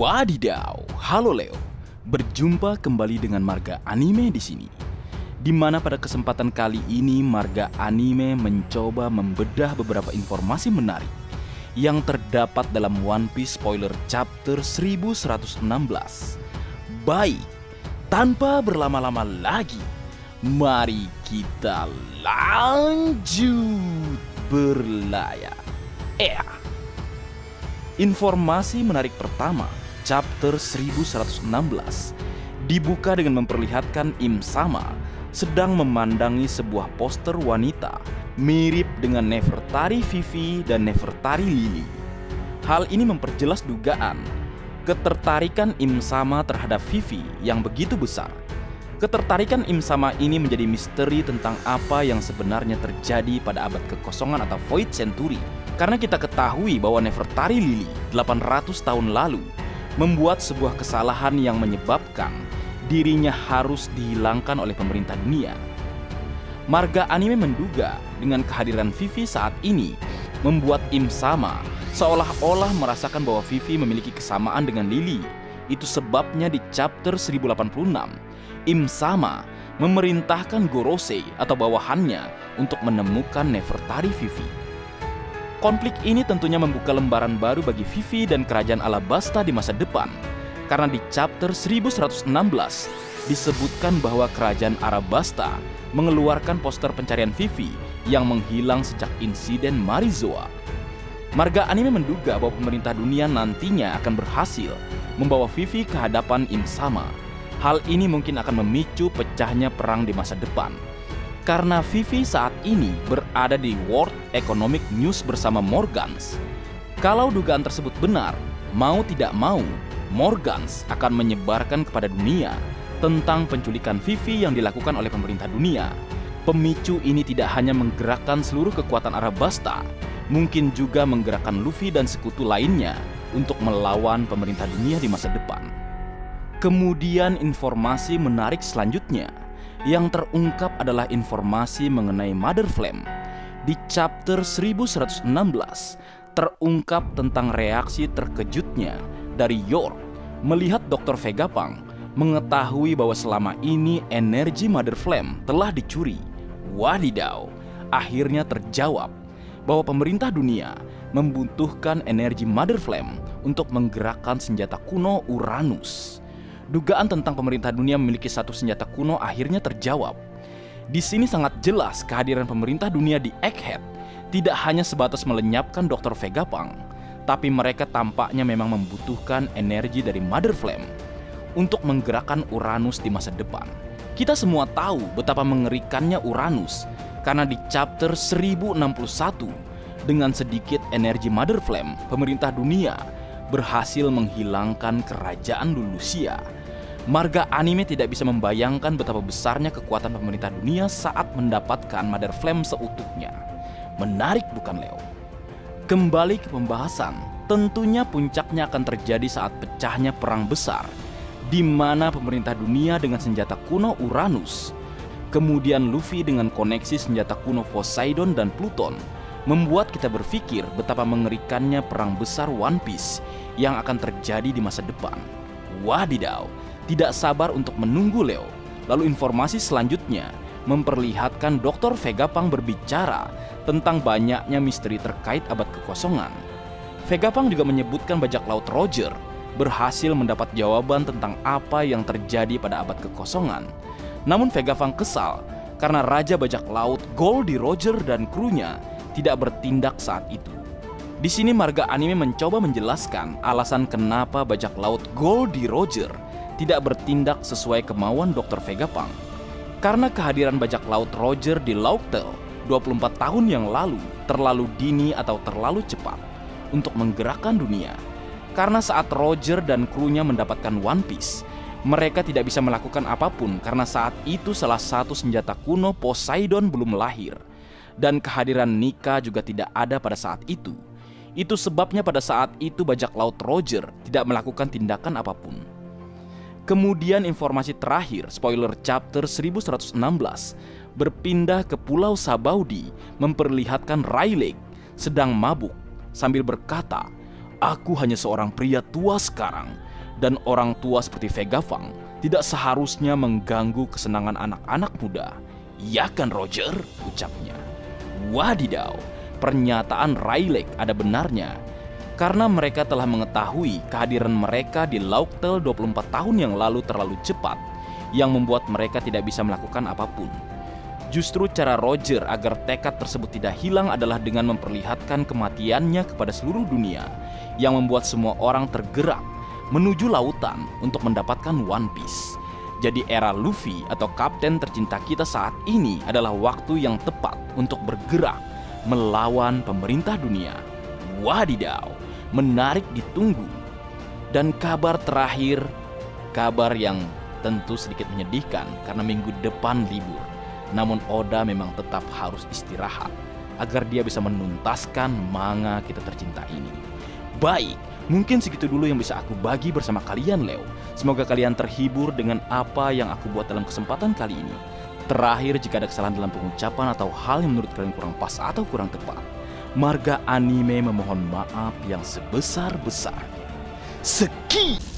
Wadidaw, halo Leo. Berjumpa kembali dengan Marga Anime di sini. Di mana pada kesempatan kali ini Marga Anime mencoba membedah beberapa informasi menarik yang terdapat dalam One Piece spoiler chapter 1116. Baik, tanpa berlama-lama lagi, mari kita lanjut berlayar. Informasi menarik pertama, chapter 1116 dibuka dengan memperlihatkan Im Sama sedang memandangi sebuah poster wanita mirip dengan Nefertari Vivi dan Nefertari Lily. Hal ini memperjelas dugaan ketertarikan Im Sama terhadap Vivi yang begitu besar. Ketertarikan Im Sama ini menjadi misteri tentang apa yang sebenarnya terjadi pada abad kekosongan atau Void Century. Karena kita ketahui bahwa Nefertari Lily 800 tahun lalu membuat sebuah kesalahan yang menyebabkan dirinya harus dihilangkan oleh pemerintah dunia. Marga Anime menduga dengan kehadiran Vivi saat ini membuat Im Sama seolah-olah merasakan bahwa Vivi memiliki kesamaan dengan Lily. Itu sebabnya di chapter 1086 Im Sama memerintahkan Gorosei atau bawahannya untuk menemukan Nefertari Vivi. Konflik ini tentunya membuka lembaran baru bagi Vivi dan kerajaan Alabasta di masa depan. Karena di chapter 1116 disebutkan bahwa kerajaan Alabasta mengeluarkan poster pencarian Vivi yang menghilang sejak insiden Marizoa. Marga Anime menduga bahwa pemerintah dunia nantinya akan berhasil membawa Vivi ke hadapan Im Sama. Hal ini mungkin akan memicu pecahnya perang di masa depan. Karena Vivi saat ini berada di World Economic News bersama Morgans. Kalau dugaan tersebut benar, mau tidak mau, Morgans akan menyebarkan kepada dunia tentang penculikan Vivi yang dilakukan oleh pemerintah dunia. Pemicu ini tidak hanya menggerakkan seluruh kekuatan Arabasta, mungkin juga menggerakkan Luffy dan sekutu lainnya untuk melawan pemerintah dunia di masa depan. Kemudian informasi menarik selanjutnya yang terungkap adalah informasi mengenai Mother Flame. Di chapter 1116 terungkap tentang reaksi terkejutnya dari York melihat Dr. Vegapunk mengetahui bahwa selama ini energi Mother Flame telah dicuri. Wadidaw, akhirnya terjawab bahwa pemerintah dunia membutuhkan energi Mother Flame untuk menggerakkan senjata kuno Uranus. Dugaan tentang pemerintah dunia memiliki satu senjata kuno akhirnya terjawab. Di sini sangat jelas kehadiran pemerintah dunia di Egghead tidak hanya sebatas melenyapkan Dr. Vegapunk, tapi mereka tampaknya memang membutuhkan energi dari Mother Flame untuk menggerakkan Uranus di masa depan. Kita semua tahu betapa mengerikannya Uranus karena di chapter 1061 dengan sedikit energi Mother Flame, pemerintah dunia berhasil menghilangkan kerajaan Lulusia. Marga Anime tidak bisa membayangkan betapa besarnya kekuatan pemerintah dunia saat mendapatkan Mother Flame seutuhnya. Menarik bukan Leo? Kembali ke pembahasan, tentunya puncaknya akan terjadi saat pecahnya perang besar, di mana pemerintah dunia dengan senjata kuno Uranus, kemudian Luffy dengan koneksi senjata kuno Poseidon dan Pluton, membuat kita berpikir betapa mengerikannya perang besar One Piece yang akan terjadi di masa depan. Wadidaw, tidak sabar untuk menunggu Leo. Lalu informasi selanjutnya memperlihatkan Dr. Vegapunk berbicara tentang banyaknya misteri terkait abad kekosongan. Vegapunk juga menyebutkan bajak laut Roger berhasil mendapat jawaban tentang apa yang terjadi pada abad kekosongan. Namun Vegapunk kesal karena Raja Bajak Laut Goldie Roger dan krunya tidak bertindak saat itu. Di sini Marga Anime mencoba menjelaskan alasan kenapa bajak laut Goldie Roger tidak bertindak sesuai kemauan Dr. Vegapunk. Karena kehadiran bajak laut Roger di Laughtale 24 tahun yang lalu terlalu dini atau terlalu cepat untuk menggerakkan dunia. Karena saat Roger dan krunya mendapatkan One Piece, mereka tidak bisa melakukan apapun karena saat itu salah satu senjata kuno Poseidon belum lahir. Dan kehadiran Nika juga tidak ada pada saat itu. Itu sebabnya pada saat itu bajak laut Roger tidak melakukan tindakan apapun. Kemudian informasi terakhir, spoiler chapter 1116, berpindah ke Pulau Sabaudi memperlihatkan Rayleigh sedang mabuk sambil berkata, "Aku hanya seorang pria tua sekarang Dan orang tua seperti Vegapunk tidak seharusnya mengganggu kesenangan anak-anak muda. Ya kan Roger? Ucapnya. Wadidaw, pernyataan Rayleigh ada benarnya. Karena mereka telah mengetahui kehadiran mereka di Laughtale 24 tahun yang lalu terlalu cepat, yang membuat mereka tidak bisa melakukan apapun. Justru cara Roger agar tekad tersebut tidak hilang adalah dengan memperlihatkan kematiannya kepada seluruh dunia, yang membuat semua orang tergerak menuju lautan untuk mendapatkan One Piece. Jadi era Luffy atau kapten tercinta kita saat ini adalah waktu yang tepat untuk bergerak melawan pemerintah dunia. Wadidaw, menarik ditunggu. Dan kabar terakhir, kabar yang tentu sedikit menyedihkan karena minggu depan libur. Namun Oda memang tetap harus istirahat agar dia bisa menuntaskan manga kita tercinta ini. Baik, mungkin segitu dulu yang bisa aku bagi bersama kalian, Leo. Semoga kalian terhibur dengan apa yang aku buat dalam kesempatan kali ini. Terakhir, jika ada kesalahan dalam pengucapan atau hal yang menurut kalian kurang pas atau kurang tepat, Marga Anime memohon maaf yang sebesar-besarnya. Sekian.